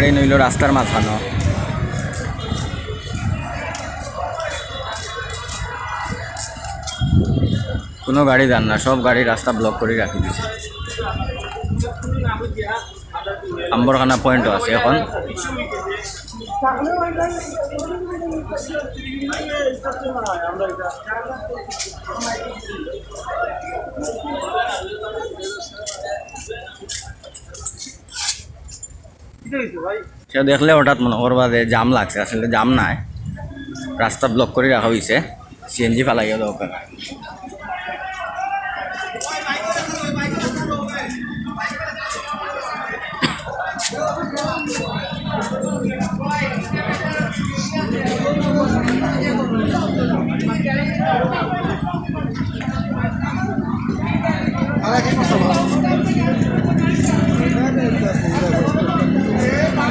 গাড়ি নইল রাস্তার মাঝখানো কোনো গাড়ি যান না, সব গাড়ি রাস্তা ব্লক করে রাখি দিছে। আম্বরখানা পয়েন্টও আছে এখন। সে দেখলে হঠাৎ মনে করবা যে জাম লাগছে, আসলে জাম নাই, রাস্তা ব্লক করে রাখা হয়েছে, সিএনজি ফেলাইয়া দরকার।